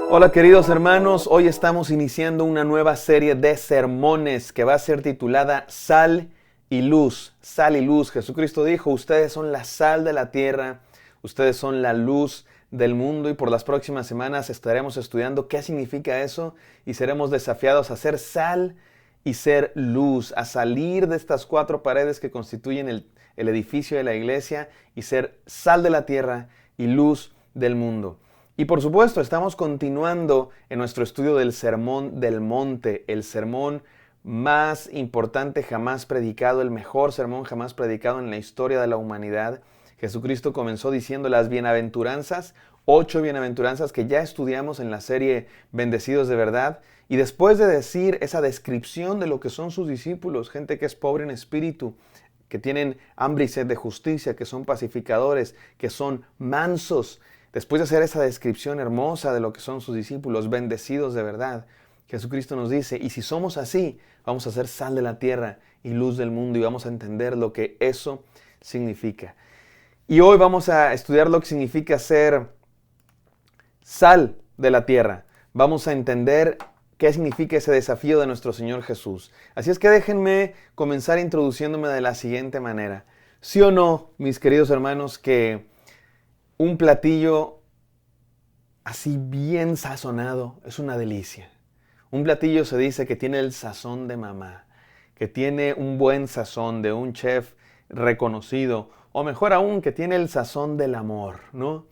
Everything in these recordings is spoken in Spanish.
Hola queridos hermanos, hoy estamos iniciando una nueva serie de sermones que va a ser titulada Sal y Luz. Sal y Luz. Jesucristo dijo, ustedes son la sal de la tierra, ustedes son la luz del mundo, y por las próximas semanas estaremos estudiando qué significa eso y seremos desafiados a ser sal y ser luz, a salir de estas cuatro paredes que constituyen el edificio de la iglesia y ser sal de la tierra y luz del mundo. Y por supuesto, estamos continuando en nuestro estudio del Sermón del Monte, el sermón más importante jamás predicado, el mejor sermón jamás predicado en la historia de la humanidad. Jesucristo comenzó diciendo las bienaventuranzas, 8 bienaventuranzas que ya estudiamos en la serie Bendecidos de Verdad. Y después de decir esa descripción de lo que son sus discípulos, gente que es pobre en espíritu, que tienen hambre y sed de justicia, que son pacificadores, que son mansos, después de hacer esa descripción hermosa de lo que son sus discípulos, bendecidos de verdad, Jesucristo nos dice, y si somos así, vamos a ser sal de la tierra y luz del mundo, y vamos a entender lo que eso significa. Y hoy vamos a estudiar lo que significa ser sal de la tierra. Vamos a entender qué significa ese desafío de nuestro Señor Jesús. Así es que déjenme comenzar introduciéndome de la siguiente manera. ¿Sí o no, mis queridos hermanos, que un platillo así bien sazonado es una delicia? Un platillo se dice que tiene el sazón de mamá, que tiene un buen sazón de un chef reconocido, o mejor aún, que tiene el sazón del amor, ¿no?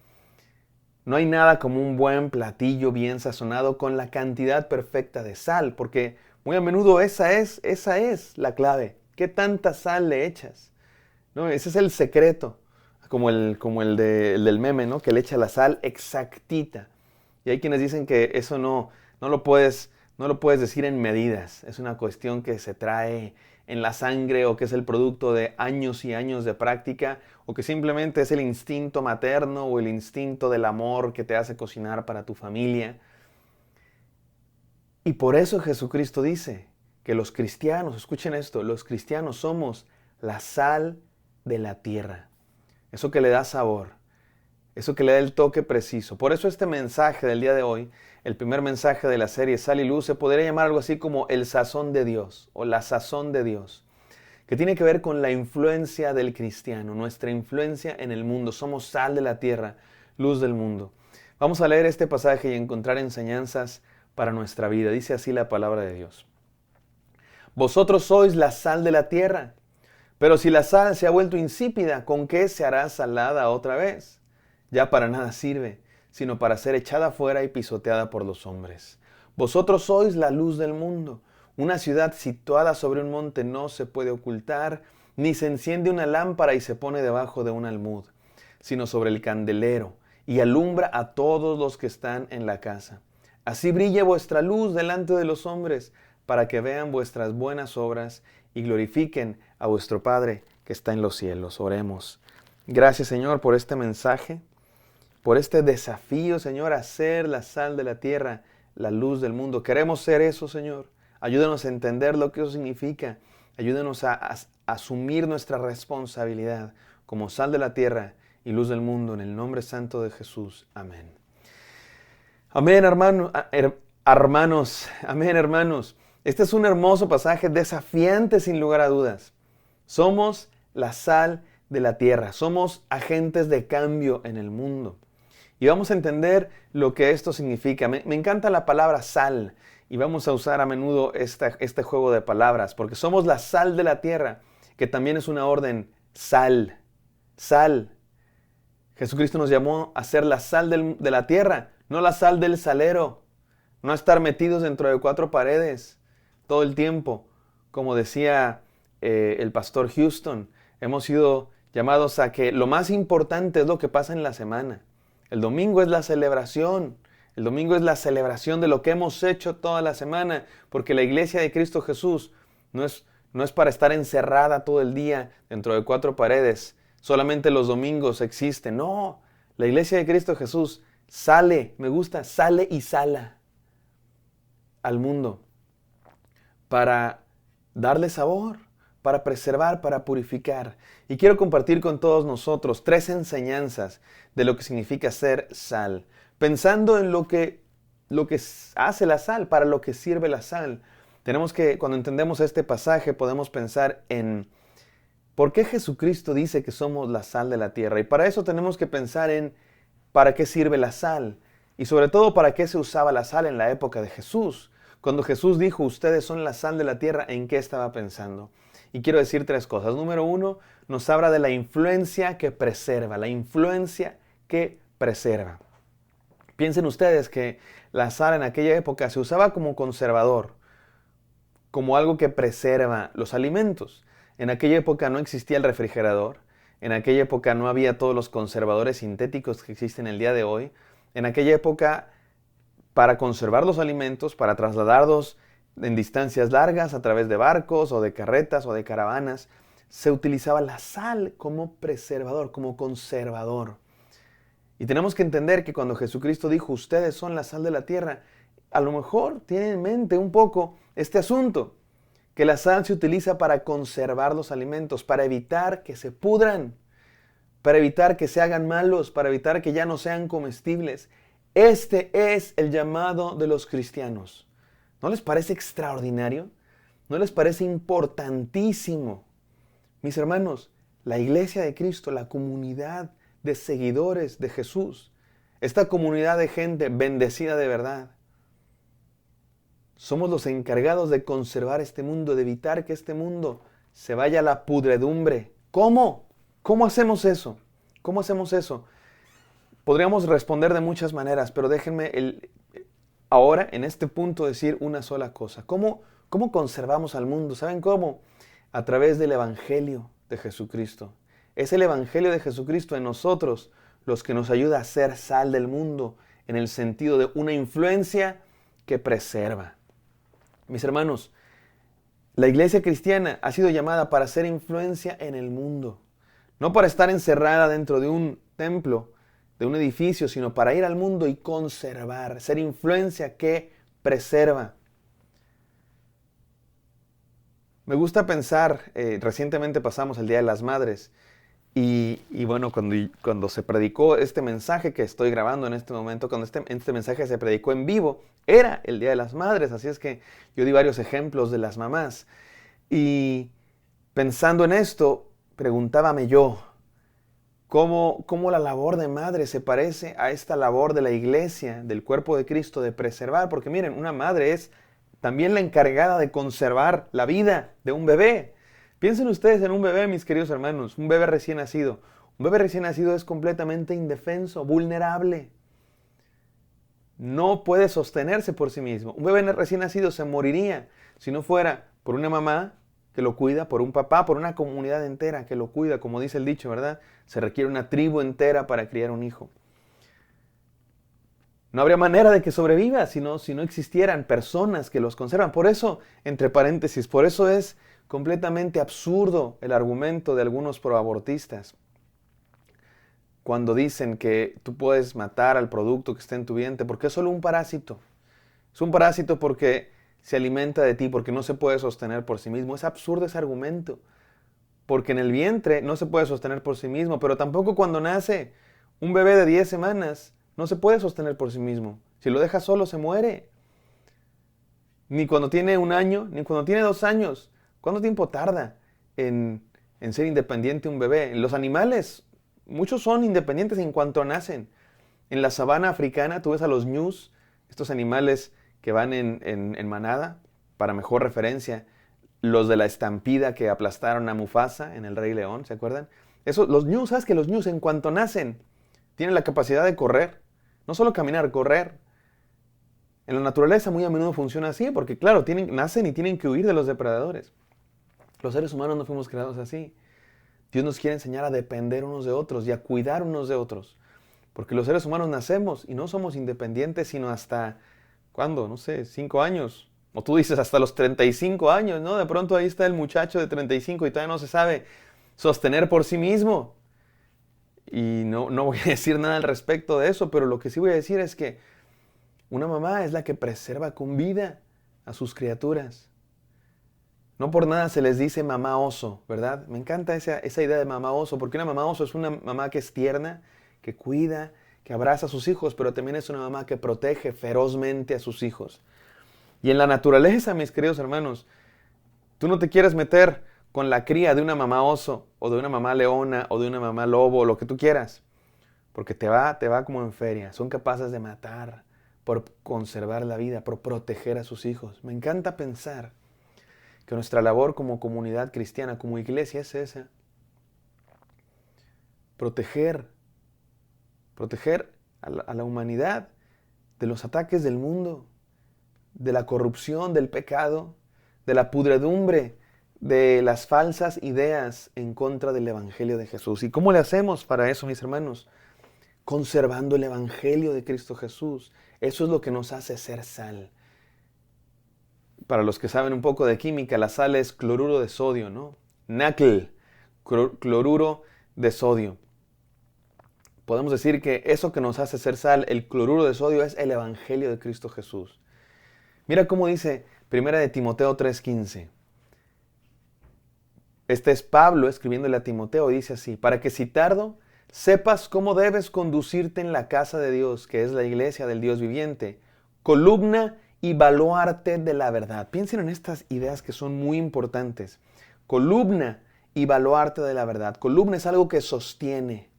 No hay nada como un buen platillo bien sazonado con la cantidad perfecta de sal, porque muy a menudo esa es la clave. ¿Qué tanta sal le echas? ¿No? Ese es el secreto. Como el del meme, ¿no? Que le echa la sal exactita. Y hay quienes dicen que eso no lo puedes decir en medidas. Es una cuestión que se trae en la sangre, o que es el producto de años y años de práctica, o que simplemente es el instinto materno o el instinto del amor que te hace cocinar para tu familia. Y por eso Jesucristo dice que los cristianos, escuchen esto, los cristianos somos la sal de la tierra. Eso que le da sabor, eso que le da el toque preciso. Por eso este mensaje del día de hoy, el primer mensaje de la serie Sal y Luz, se podría llamar algo así como el sazón de Dios o la sazón de Dios, que tiene que ver con la influencia del cristiano, nuestra influencia en el mundo. Somos sal de la tierra, luz del mundo. Vamos a leer este pasaje y encontrar enseñanzas para nuestra vida. Dice así la palabra de Dios. Vosotros sois la sal de la tierra, pero si la sal se ha vuelto insípida, ¿con qué se hará salada otra vez? Ya para nada sirve, sino para ser echada fuera y pisoteada por los hombres. Vosotros sois la luz del mundo. Una ciudad situada sobre un monte no se puede ocultar, ni se enciende una lámpara y se pone debajo de un almud, sino sobre el candelero, y alumbra a todos los que están en la casa. Así brille vuestra luz delante de los hombres, para que vean vuestras buenas obras y glorifiquen a vuestro Padre que está en los cielos. Oremos. Gracias, Señor, por este mensaje, por este desafío, Señor, a ser la sal de la tierra, la luz del mundo. Queremos ser eso, Señor. Ayúdanos a entender lo que eso significa. Ayúdanos a asumir nuestra responsabilidad como sal de la tierra y luz del mundo, en el nombre santo de Jesús. Amén. Amén, hermanos. Amén, hermanos. Este es un hermoso pasaje, desafiante sin lugar a dudas. Somos la sal de la tierra, somos agentes de cambio en el mundo. Y vamos a entender lo que esto significa. Me encanta la palabra sal, y vamos a usar a menudo este juego de palabras, porque somos la sal de la tierra, que también es una orden, sal, sal. Jesucristo nos llamó a ser la sal de la tierra, no la sal del salero, no estar metidos dentro de cuatro paredes todo el tiempo. Como decía el pastor Houston, hemos sido llamados a que lo más importante es lo que pasa en la semana. El domingo es la celebración. El domingo es la celebración de lo que hemos hecho toda la semana, porque la iglesia de Cristo Jesús no es para estar encerrada todo el día dentro de cuatro paredes. Solamente los domingos existe. No, la iglesia de Cristo Jesús sale, me gusta, sale y sala al mundo para darle sabor, para preservar, para purificar. Y quiero compartir con todos nosotros 3 enseñanzas de lo que significa ser sal, pensando en lo que lo que hace la sal, para lo que sirve la sal. Tenemos que, cuando entendemos este pasaje, podemos pensar en por qué Jesucristo dice que somos la sal de la tierra. Y para eso tenemos que pensar en para qué sirve la sal. Y sobre todo, para qué se usaba la sal en la época de Jesús. Cuando Jesús dijo, ustedes son la sal de la tierra, ¿en qué estaba pensando? Y quiero decir tres cosas. Número uno, nos habla de la influencia que preserva. La influencia que preserva. Piensen ustedes que la sal en aquella época se usaba como conservador, como algo que preserva los alimentos. En aquella época no existía el refrigerador. En aquella época no había todos los conservadores sintéticos que existen el día de hoy. En aquella época, para conservar los alimentos, para trasladarlos en distancias largas a través de barcos o de carretas o de caravanas, se utilizaba la sal como preservador, como conservador. Y tenemos que entender que cuando Jesucristo dijo, ustedes son la sal de la tierra, a lo mejor tiene en mente un poco este asunto, que la sal se utiliza para conservar los alimentos, para evitar que se pudran, para evitar que se hagan malos, para evitar que ya no sean comestibles. Este es el llamado de los cristianos. ¿No les parece extraordinario? ¿No les parece importantísimo? Mis hermanos, la iglesia de Cristo, la comunidad de seguidores de Jesús, esta comunidad de gente bendecida de verdad, somos los encargados de conservar este mundo, de evitar que este mundo se vaya a la pudredumbre. ¿Cómo? ¿Cómo hacemos eso? ¿Cómo hacemos eso? Podríamos responder de muchas maneras, pero déjenme ahora, en este punto, decir una sola cosa. ¿Cómo conservamos al mundo? ¿Saben cómo? A través del Evangelio de Jesucristo. Es el Evangelio de Jesucristo en nosotros los que nos ayuda a ser sal del mundo, en el sentido de una influencia que preserva. Mis hermanos, la iglesia cristiana ha sido llamada para ser influencia en el mundo. No para estar encerrada dentro de un templo, de un edificio, sino para ir al mundo y conservar, ser influencia que preserva. Me gusta pensar, recientemente pasamos el Día de las Madres, y bueno, cuando se predicó este mensaje que estoy grabando en este momento, cuando este mensaje se predicó en vivo, era el Día de las Madres, así es que yo di varios ejemplos de las mamás. Y pensando en esto, preguntábame yo, ¿cómo la labor de madre se parece a esta labor de la iglesia, del cuerpo de Cristo, de preservar? Porque miren, una madre es también la encargada de conservar la vida de un bebé. Piensen ustedes en un bebé, mis queridos hermanos, un bebé recién nacido. Un bebé recién nacido es completamente indefenso, vulnerable. No puede sostenerse por sí mismo. Un bebé recién nacido se moriría si no fuera por una mamá que lo cuida, por un papá, por una comunidad entera que lo cuida, como dice el dicho, ¿verdad? Se requiere una tribu entera para criar un hijo. No habría manera de que sobreviva si no existieran personas que los conservan. Por eso, entre paréntesis, por eso es completamente absurdo el argumento de algunos proabortistas cuando dicen que tú puedes matar al producto que está en tu vientre porque es solo un parásito. Es un parásito porque se alimenta de ti, porque no se puede sostener por sí mismo. Es absurdo ese argumento, porque en el vientre no se puede sostener por sí mismo, pero tampoco cuando nace un bebé de 10 semanas no se puede sostener por sí mismo. Si lo dejas solo se muere. Ni cuando tiene 1 año, ni cuando tiene 2 años. ¿Cuánto tiempo tarda en ser independiente un bebé? Los animales, muchos son independientes en cuanto nacen. En la sabana africana tú ves a los ñus, estos animales que van en manada, para mejor referencia, los de la estampida que aplastaron a Mufasa en El Rey León, ¿se acuerdan? Los ñus, ¿sabes que los ñus en cuanto nacen tienen la capacidad de correr? No solo caminar, correr. En la naturaleza muy a menudo funciona así, porque claro, nacen y tienen que huir de los depredadores. Los seres humanos no fuimos creados así. Dios nos quiere enseñar a depender unos de otros y a cuidar unos de otros. Porque los seres humanos nacemos y no somos independientes sino hasta, ¿cuándo? No sé, 5 años. O tú dices hasta los 35 años, ¿no? De pronto ahí está el muchacho de 35 y todavía no se sabe sostener por sí mismo. Y no voy a decir nada al respecto de eso, pero lo que sí voy a decir es que una mamá es la que preserva con vida a sus criaturas. No por nada se les dice mamá oso, ¿verdad? Me encanta esa idea de mamá oso, porque una mamá oso es una mamá que es tierna, que cuida, que abraza a sus hijos, pero también es una mamá que protege ferozmente a sus hijos. Y en la naturaleza, mis queridos hermanos, tú no te quieres meter con la cría de una mamá oso, o de una mamá leona, o de una mamá lobo, o lo que tú quieras, porque te va como en feria. Son capaces de matar por conservar la vida, por proteger a sus hijos. Me encanta pensar que nuestra labor como comunidad cristiana, como iglesia, es esa. Proteger a la humanidad de los ataques del mundo, de la corrupción, del pecado, de la pudredumbre, de las falsas ideas en contra del Evangelio de Jesús. ¿Y cómo le hacemos para eso, mis hermanos? Conservando el Evangelio de Cristo Jesús. Eso es lo que nos hace ser sal. Para los que saben un poco de química, la sal es cloruro de sodio, ¿no? NaCl, cloruro de sodio. Podemos decir que eso que nos hace ser sal, el cloruro de sodio, es el Evangelio de Cristo Jesús. Mira cómo dice 1 de Timoteo 3:15. Este es Pablo escribiéndole a Timoteo, y dice así: para que si tardo, sepas cómo debes conducirte en la casa de Dios, que es la iglesia del Dios viviente, columna y baluarte de la verdad. Piensen en estas ideas que son muy importantes. Columna y baluarte de la verdad. Columna es algo que sostiene.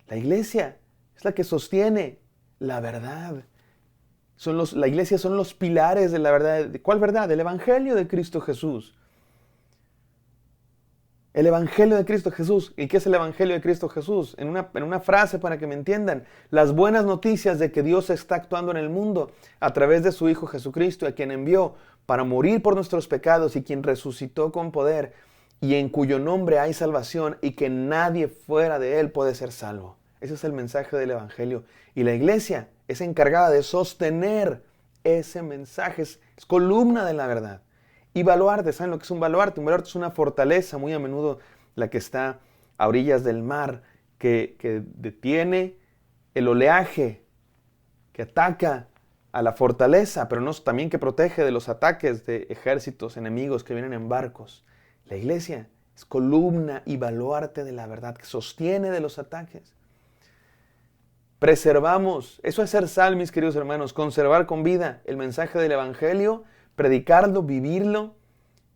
La iglesia es la que sostiene la verdad. La iglesia son los pilares de la verdad. ¿Cuál verdad? El Evangelio de Cristo Jesús. El Evangelio de Cristo Jesús. ¿Y qué es el Evangelio de Cristo Jesús? En una frase para que me entiendan: las buenas noticias de que Dios está actuando en el mundo a través de su Hijo Jesucristo, a quien envió para morir por nuestros pecados y quien resucitó con poder, y en cuyo nombre hay salvación, y que nadie fuera de él puede ser salvo. Ese es el mensaje del Evangelio. Y la iglesia es encargada de sostener ese mensaje. Es columna de la verdad. Y baluarte, ¿saben lo que es un baluarte? Un baluarte es una fortaleza, muy a menudo la que está a orillas del mar, que detiene el oleaje, que ataca a la fortaleza, pero también que protege de los ataques de ejércitos enemigos que vienen en barcos. La iglesia es columna y baluarte de la verdad, que sostiene de los ataques. Preservamos, eso es ser sal, mis queridos hermanos, conservar con vida el mensaje del Evangelio, predicarlo, vivirlo,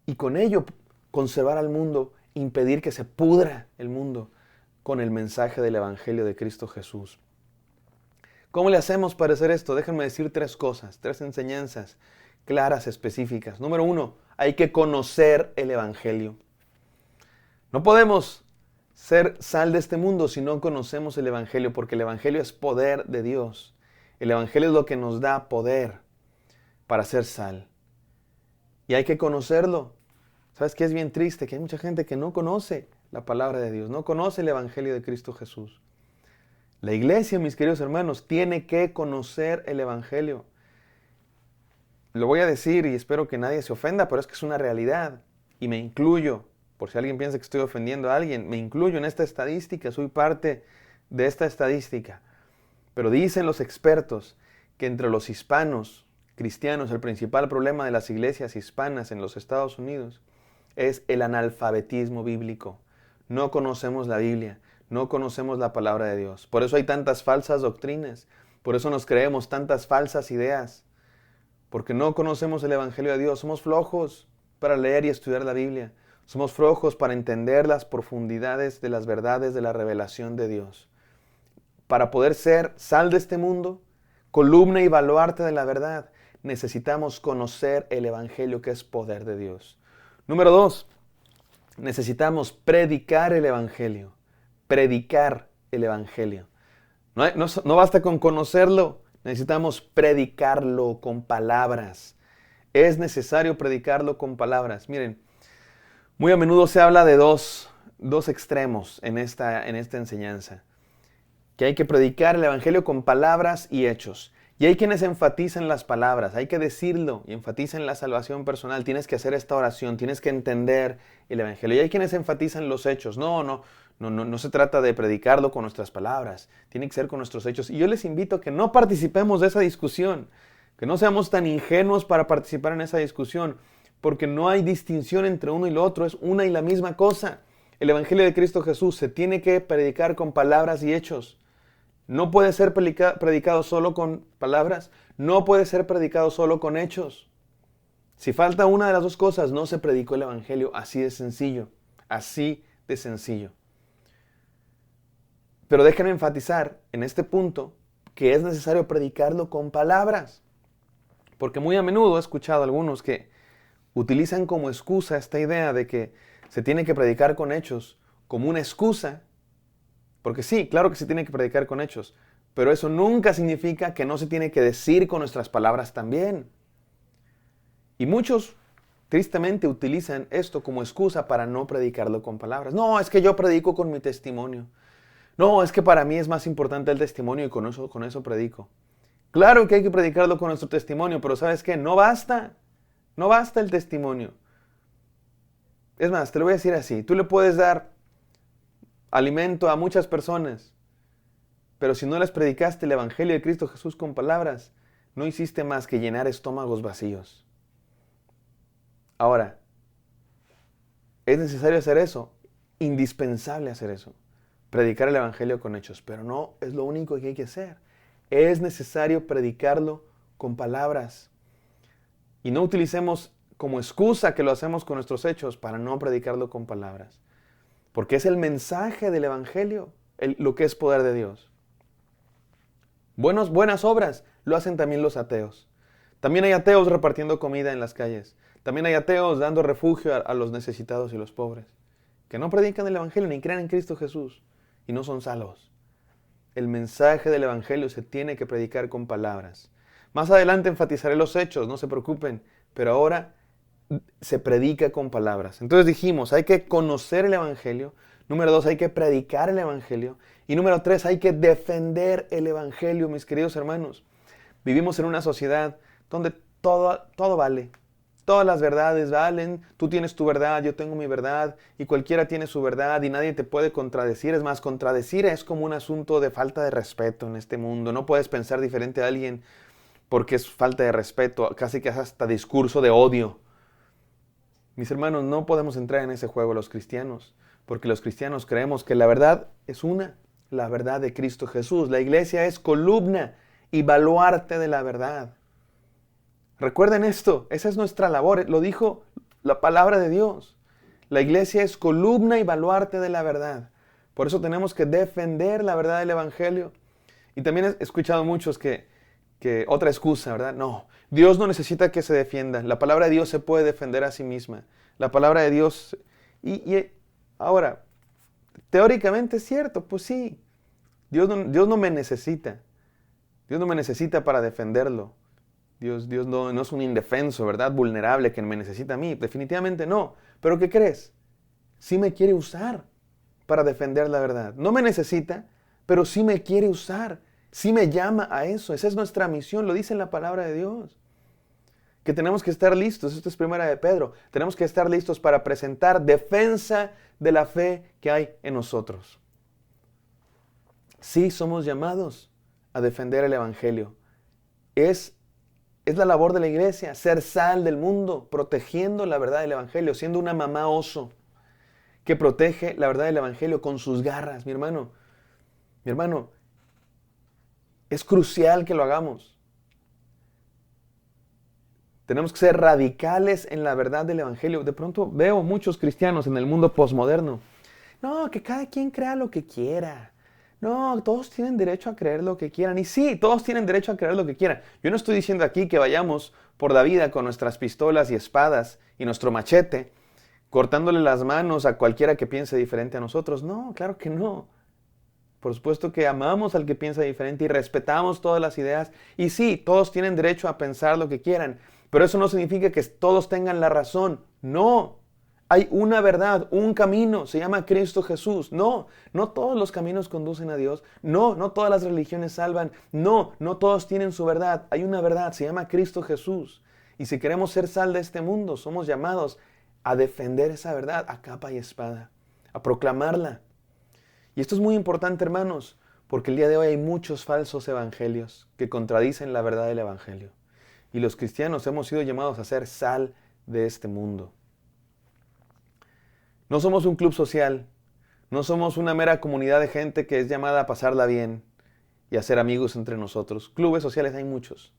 y con ello conservar al mundo, impedir que se pudra el mundo con el mensaje del Evangelio de Cristo Jesús. ¿Cómo le hacemos para hacer esto? Déjenme decir 3 cosas, 3 enseñanzas claras, específicas. Número 1, hay que conocer el Evangelio. No podemos ser sal de este mundo si no conocemos el Evangelio, porque el Evangelio es poder de Dios. El Evangelio es lo que nos da poder para ser sal. Y hay que conocerlo. ¿Sabes qué es bien triste? Que hay mucha gente que no conoce la palabra de Dios, no conoce el Evangelio de Cristo Jesús. La iglesia, mis queridos hermanos, tiene que conocer el Evangelio. Lo voy a decir y espero que nadie se ofenda, pero es que es una realidad. Y me incluyo, por si alguien piensa que estoy ofendiendo a alguien, me incluyo en esta estadística, soy parte de esta estadística. Pero dicen los expertos que entre los hispanos cristianos el principal problema de las iglesias hispanas en los Estados Unidos es el analfabetismo bíblico. No conocemos la Biblia, no conocemos la palabra de Dios. Por eso hay tantas falsas doctrinas, por eso nos creemos tantas falsas ideas, porque no conocemos el Evangelio de Dios. Somos flojos para leer y estudiar la Biblia. Somos flojos para entender las profundidades de las verdades de la revelación de Dios. Para poder ser sal de este mundo, columna y baluarte de la verdad, necesitamos conocer el Evangelio, que es poder de Dios. Número 2, necesitamos predicar el Evangelio. Predicar el Evangelio. No basta con conocerlo, necesitamos predicarlo con palabras. Es necesario predicarlo con palabras. Miren, muy a menudo se habla de dos extremos en esta enseñanza. Que hay que predicar el Evangelio con palabras y hechos. Y hay quienes enfatizan las palabras, hay que decirlo y enfatizan la salvación personal. Tienes que hacer esta oración, tienes que entender el Evangelio. Y hay quienes enfatizan los hechos. No se trata de predicarlo con nuestras palabras, tiene que ser con nuestros hechos. Y yo les invito a que no participemos de esa discusión, que no seamos tan ingenuos para participar en esa discusión, porque no hay distinción entre uno y lo otro, es una y la misma cosa. El Evangelio de Cristo Jesús se tiene que predicar con palabras y hechos. No puede ser predicado solo con palabras, no puede ser predicado solo con hechos. Si falta una de las dos cosas, no se predicó el Evangelio. Así de sencillo, así de sencillo. Pero déjenme enfatizar en este punto que es necesario predicarlo con palabras. Porque muy a menudo he escuchado a algunos que utilizan como excusa esta idea de que se tiene que predicar con hechos como una excusa. Porque sí, claro que se tiene que predicar con hechos, pero eso nunca significa que no se tiene que decir con nuestras palabras también. Y muchos, tristemente, utilizan esto como excusa para no predicarlo con palabras. No, es que yo predico con mi testimonio. No, es que para mí es más importante el testimonio y con eso predico. Claro que hay que predicarlo con nuestro testimonio, pero ¿sabes qué? No basta. No basta el testimonio. Es más, te lo voy a decir así. Tú le puedes dar alimento a muchas personas, pero si no les predicaste el Evangelio de Cristo Jesús con palabras, no hiciste más que llenar estómagos vacíos. Ahora, es necesario hacer eso, indispensable hacer eso, predicar el Evangelio con hechos, pero no es lo único que hay que hacer. Es necesario predicarlo con palabras. Y no utilicemos como excusa que lo hacemos con nuestros hechos para no predicarlo con palabras. Porque es el mensaje del Evangelio, lo que es poder de Dios. Buenas obras lo hacen también los ateos. También hay ateos repartiendo comida en las calles. También hay ateos dando refugio a los necesitados y los pobres, que no predican el Evangelio ni creen en Cristo Jesús y no son salvos. El mensaje del Evangelio se tiene que predicar con palabras. Más adelante enfatizaré los hechos, no se preocupen, pero ahora se predica con palabras. Entonces dijimos, hay que conocer el Evangelio. Número 2, hay que predicar el Evangelio. Y número 3, hay que defender el Evangelio, mis queridos hermanos. Vivimos en una sociedad donde todo vale. Todas las verdades valen. Tú tienes tu verdad, yo tengo mi verdad. Y cualquiera tiene su verdad y nadie te puede contradecir. Es más, contradecir es como un asunto de falta de respeto en este mundo. No puedes pensar diferente a alguien porque es falta de respeto. Casi que es hasta discurso de odio. Mis hermanos, no podemos entrar en ese juego los cristianos, porque los cristianos creemos que la verdad es una, la verdad de Cristo Jesús. La iglesia es columna y baluarte de la verdad. Recuerden esto, esa es nuestra labor, lo dijo la palabra de Dios. La iglesia es columna y baluarte de la verdad. Por eso tenemos que defender la verdad del Evangelio. Y también he escuchado muchos que otra excusa, ¿verdad? No, Dios no necesita que se defienda. La palabra de Dios se puede defender a sí misma. La palabra de Dios... Ahora, teóricamente es cierto, pues sí. Dios no me necesita. Dios no me necesita para defenderlo. Dios no es un indefenso, ¿verdad? Vulnerable que me necesita a mí. Definitivamente no. ¿Pero qué crees? Sí me quiere usar para defender la verdad. No me necesita, pero sí me quiere usar. Sí me llama a eso. Esa es nuestra misión. Lo dice en la palabra de Dios. Que tenemos que estar listos. Esto es primera de Pedro. Tenemos que estar listos para presentar defensa de la fe que hay en nosotros. Sí somos llamados a defender el Evangelio. Es la labor de la iglesia, ser sal del mundo, protegiendo la verdad del Evangelio, siendo una mamá oso que protege la verdad del Evangelio con sus garras. Mi hermano, es crucial que lo hagamos. Tenemos que ser radicales en la verdad del Evangelio. De pronto veo muchos cristianos en el mundo posmoderno. No, que cada quien crea lo que quiera. No, todos tienen derecho a creer lo que quieran. Y sí, todos tienen derecho a creer lo que quieran. Yo no estoy diciendo aquí que vayamos por la vida con nuestras pistolas y espadas y nuestro machete, cortándole las manos a cualquiera que piense diferente a nosotros. No, claro que no. Por supuesto que amamos al que piensa diferente y respetamos todas las ideas. Y sí, todos tienen derecho a pensar lo que quieran. Pero eso no significa que todos tengan la razón. No. Hay una verdad, un camino, se llama Cristo Jesús. No todos los caminos conducen a Dios. No todas las religiones salvan. No todos tienen su verdad. Hay una verdad, se llama Cristo Jesús. Y si queremos ser sal de este mundo, somos llamados a defender esa verdad a capa y espada, a proclamarla. Y esto es muy importante, hermanos, porque el día de hoy hay muchos falsos evangelios que contradicen la verdad del Evangelio. Y los cristianos hemos sido llamados a ser sal de este mundo. No somos un club social, no somos una mera comunidad de gente que es llamada a pasarla bien y hacer amigos entre nosotros. Clubes sociales hay muchos.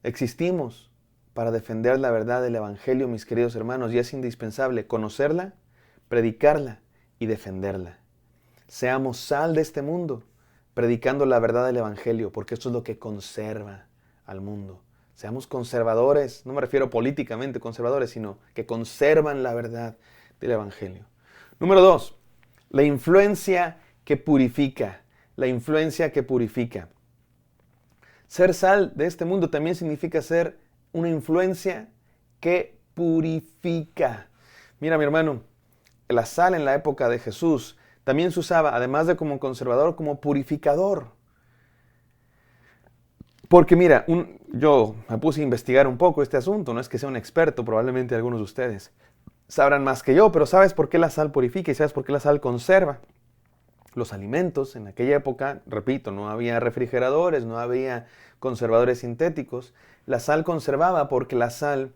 Existimos para defender la verdad del Evangelio, mis queridos hermanos, y es indispensable conocerla, predicarla y defenderla. Seamos sal de este mundo, predicando la verdad del Evangelio, porque esto es lo que conserva al mundo. Seamos conservadores, no me refiero políticamente conservadores, sino que conservan la verdad del Evangelio. Número 2, la influencia que purifica. La influencia que purifica. Ser sal de este mundo también significa ser una influencia que purifica. Mira, mi hermano, la sal en la época de Jesús también se usaba, además de como conservador, como purificador. Porque mira, yo me puse a investigar un poco este asunto, no es que sea un experto, probablemente algunos de ustedes sabrán más que yo, pero ¿sabes por qué la sal purifica y sabes por qué la sal conserva? Los alimentos en aquella época, repito, no había refrigeradores, no había conservadores sintéticos. La sal conservaba porque la sal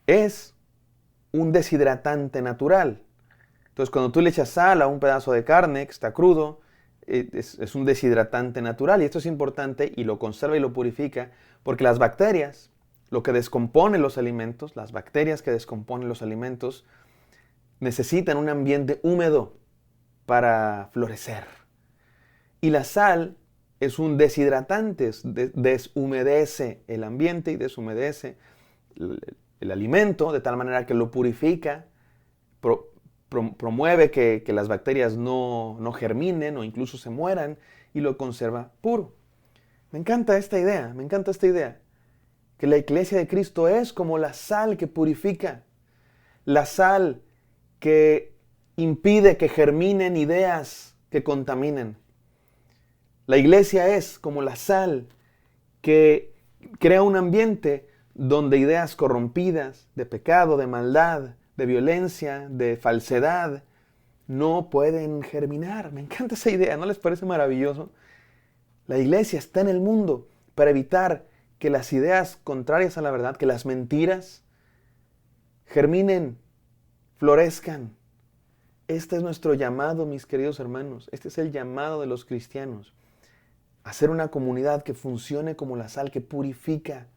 es un deshidratante natural. Entonces, cuando tú le echas sal a un pedazo de carne que está crudo, es un deshidratante natural. Y esto es importante y lo conserva y lo purifica porque las bacterias, lo que descompone los alimentos, las bacterias que descomponen los alimentos, necesitan un ambiente húmedo para florecer. Y la sal es un deshidratante, deshumedece el ambiente y deshumedece el alimento de tal manera que lo purifica, promueve que las bacterias no germinen o incluso se mueran y lo conserva puro. Me encanta esta idea, que la iglesia de Cristo es como la sal que purifica, la sal que impide que germinen ideas que contaminen. La iglesia es como la sal que crea un ambiente donde ideas corrompidas, de pecado, de maldad, de violencia, de falsedad, no pueden germinar. Me encanta esa idea, ¿no les parece maravilloso? La iglesia está en el mundo para evitar que las ideas contrarias a la verdad, que las mentiras, germinen, florezcan. Este es nuestro llamado, mis queridos hermanos. Este es el llamado de los cristianos. Hacer una comunidad que funcione como la sal que purifica.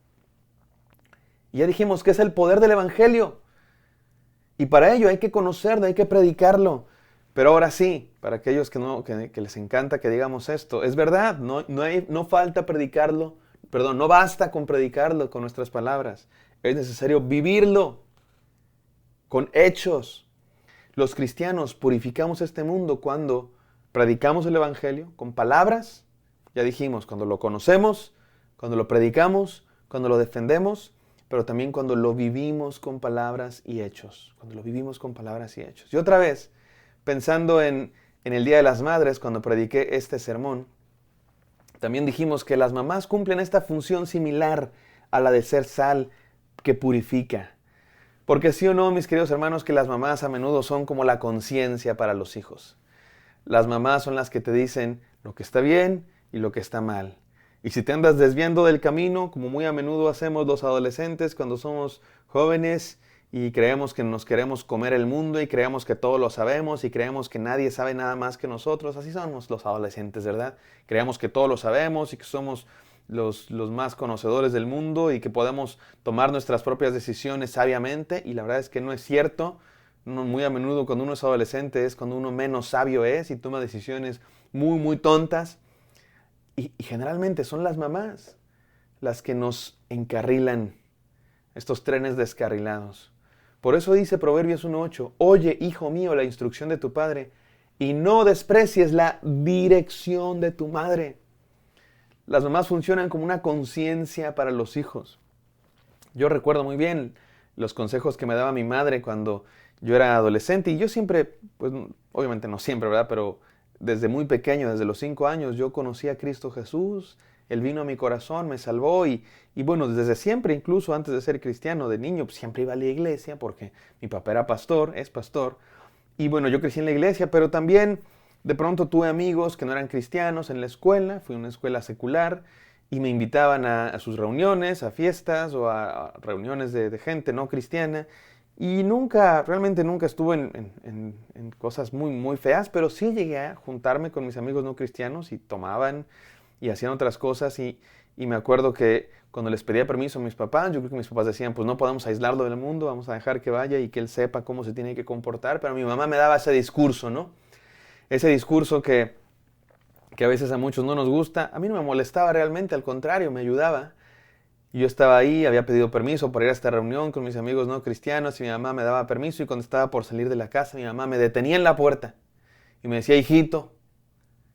Y ya dijimos que es el poder del Evangelio. Y para ello hay que conocerlo, hay que predicarlo. Pero ahora sí, para aquellos que les encanta que digamos esto, es verdad, no falta predicarlo, no basta con predicarlo con nuestras palabras. Es necesario vivirlo con hechos. Los cristianos purificamos este mundo cuando predicamos el Evangelio con palabras, ya dijimos, cuando lo conocemos, cuando lo predicamos, cuando lo defendemos, pero también cuando lo vivimos con palabras y hechos. Cuando lo vivimos con palabras y hechos. Y otra vez, pensando en el Día de las Madres, cuando prediqué este sermón, también dijimos que las mamás cumplen esta función similar a la de ser sal que purifica. Porque sí o no, mis queridos hermanos, que las mamás a menudo son como la conciencia para los hijos. Las mamás son las que te dicen lo que está bien y lo que está mal. Y si te andas desviando del camino, como muy a menudo hacemos los adolescentes cuando somos jóvenes y creemos que nos queremos comer el mundo y creemos que todo lo sabemos y creemos que nadie sabe nada más que nosotros, así somos los adolescentes, ¿verdad? Creemos que todo lo sabemos y que somos los más conocedores del mundo y que podemos tomar nuestras propias decisiones sabiamente, y la verdad es que no es cierto. Muy a menudo cuando uno es adolescente es cuando uno menos sabio es y toma decisiones muy tontas. Y generalmente son las mamás las que nos encarrilan estos trenes descarrilados. Por eso dice Proverbios 1:8, oye, hijo mío, la instrucción de tu padre y no desprecies la dirección de tu madre. Las mamás funcionan como una conciencia para los hijos. Yo recuerdo muy bien los consejos que me daba mi madre cuando yo era adolescente. Y yo siempre, pues obviamente no siempre, ¿verdad? Pero desde muy pequeño, desde los 5 años, yo conocí a Cristo Jesús. Él vino a mi corazón, me salvó. Y bueno, desde siempre, incluso antes de ser cristiano, de niño, pues siempre iba a la iglesia porque mi papá era pastor, es pastor. Y bueno, yo crecí en la iglesia, pero también de pronto tuve amigos que no eran cristianos en la escuela. Fui a una escuela secular y me invitaban a sus reuniones, a fiestas o a reuniones de gente no cristiana. Y realmente nunca estuve en cosas muy, muy feas, pero sí llegué a juntarme con mis amigos no cristianos y tomaban y hacían otras cosas. Y me acuerdo que cuando les pedía permiso a mis papás, yo creo que mis papás decían, pues no podemos aislarlo del mundo, vamos a dejar que vaya y que él sepa cómo se tiene que comportar. Pero mi mamá me daba ese discurso, ¿no? Ese discurso que a veces a muchos no nos gusta. A mí no me molestaba realmente, al contrario, me ayudaba. Yo estaba ahí, había pedido permiso para ir a esta reunión con mis amigos no cristianos y mi mamá me daba permiso y cuando estaba por salir de la casa mi mamá me detenía en la puerta y me decía, hijito,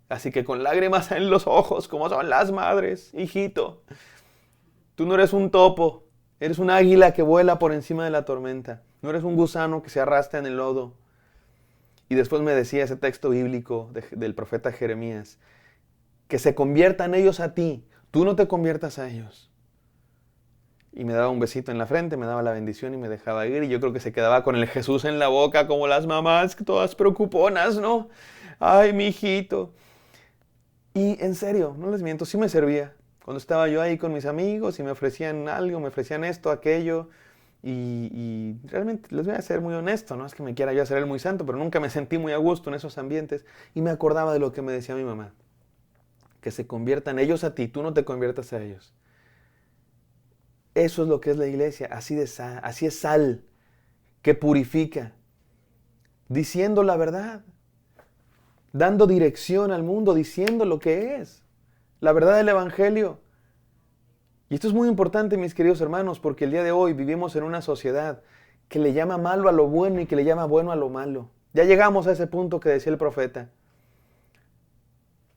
así que con lágrimas en los ojos, como son las madres, hijito, tú no eres un topo, eres un águila que vuela por encima de la tormenta, no eres un gusano que se arrastra en el lodo. Y después me decía ese texto bíblico del profeta Jeremías, que se conviertan ellos a ti, tú no te conviertas a ellos. Y me daba un besito en la frente, me daba la bendición y me dejaba ir. Y yo creo que se quedaba con el Jesús en la boca, como las mamás, todas preocuponas, ¿no? Ay, mi hijito. Y en serio, no les miento, sí me servía. Cuando estaba yo ahí con mis amigos y me ofrecían algo, me ofrecían esto, aquello. Y realmente les voy a ser muy honesto, no es que me quiera yo hacer el muy santo, pero nunca me sentí muy a gusto en esos ambientes. Y me acordaba de lo que me decía mi mamá. Que se conviertan ellos a ti, tú no te conviertas a ellos. Eso es lo que es la iglesia, así es sal, que purifica, diciendo la verdad, dando dirección al mundo, diciendo lo que es, la verdad del Evangelio. Y esto es muy importante, mis queridos hermanos, porque el día de hoy vivimos en una sociedad que le llama malo a lo bueno y que le llama bueno a lo malo. Ya llegamos a ese punto que decía el profeta.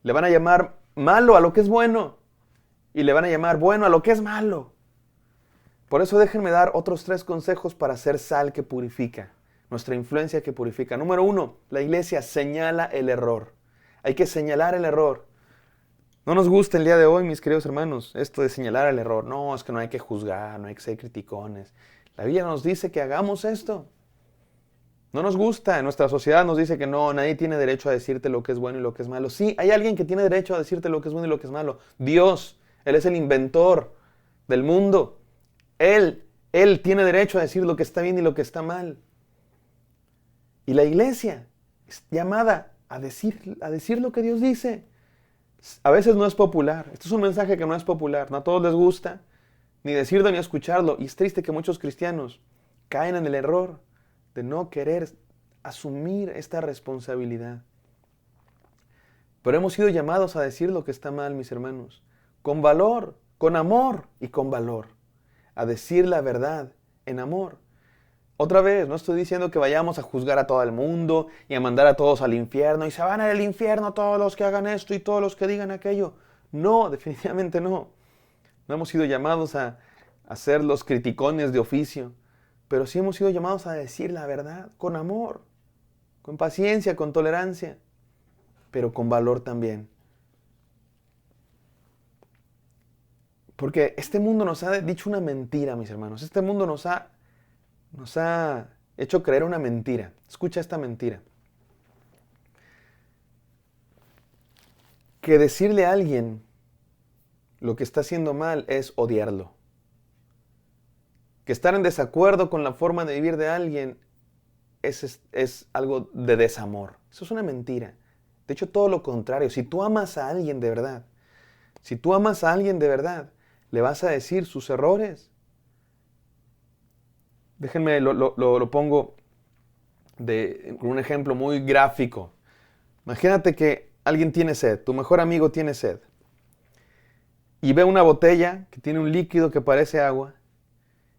Le van a llamar malo a lo que es bueno y le van a llamar bueno a lo que es malo. Por eso déjenme dar otros 3 consejos para hacer sal que purifica, nuestra influencia que purifica. Número 1, la iglesia señala el error. Hay que señalar el error. No nos gusta el día de hoy, mis queridos hermanos, esto de señalar el error. No, es que no hay que juzgar, no hay que ser criticones. La Biblia nos dice que hagamos esto. No nos gusta, nuestra sociedad nos dice que no, nadie tiene derecho a decirte lo que es bueno y lo que es malo. Sí, hay alguien que tiene derecho a decirte lo que es bueno y lo que es malo. Dios, Él es el inventor del mundo. Él tiene derecho a decir lo que está bien y lo que está mal. Y la iglesia es llamada a decir lo que Dios dice. A veces no es popular. Esto es un mensaje que no es popular. No a todos les gusta ni decirlo ni escucharlo. Y es triste que muchos cristianos caen en el error de no querer asumir esta responsabilidad. Pero hemos sido llamados a decir lo que está mal, mis hermanos. Con valor, con amor y con valor. A decir la verdad en amor. Otra vez, no estoy diciendo que vayamos a juzgar a todo el mundo y a mandar a todos al infierno y se van al infierno todos los que hagan esto y todos los que digan aquello. No, definitivamente no. No hemos sido llamados a ser los criticones de oficio, pero sí hemos sido llamados a decir la verdad con amor, con paciencia, con tolerancia, pero con valor también. Porque este mundo nos ha dicho una mentira, mis hermanos. Este mundo nos ha hecho creer una mentira. Escucha esta mentira. Que decirle a alguien lo que está haciendo mal es odiarlo. Que estar en desacuerdo con la forma de vivir de alguien es algo de desamor. Eso es una mentira. De hecho, todo lo contrario. Si tú amas a alguien de verdad, le vas a decir sus errores. Déjenme, lo pongo con un ejemplo muy gráfico. Imagínate que alguien tiene sed, tu mejor amigo tiene sed, y ve una botella que tiene un líquido que parece agua,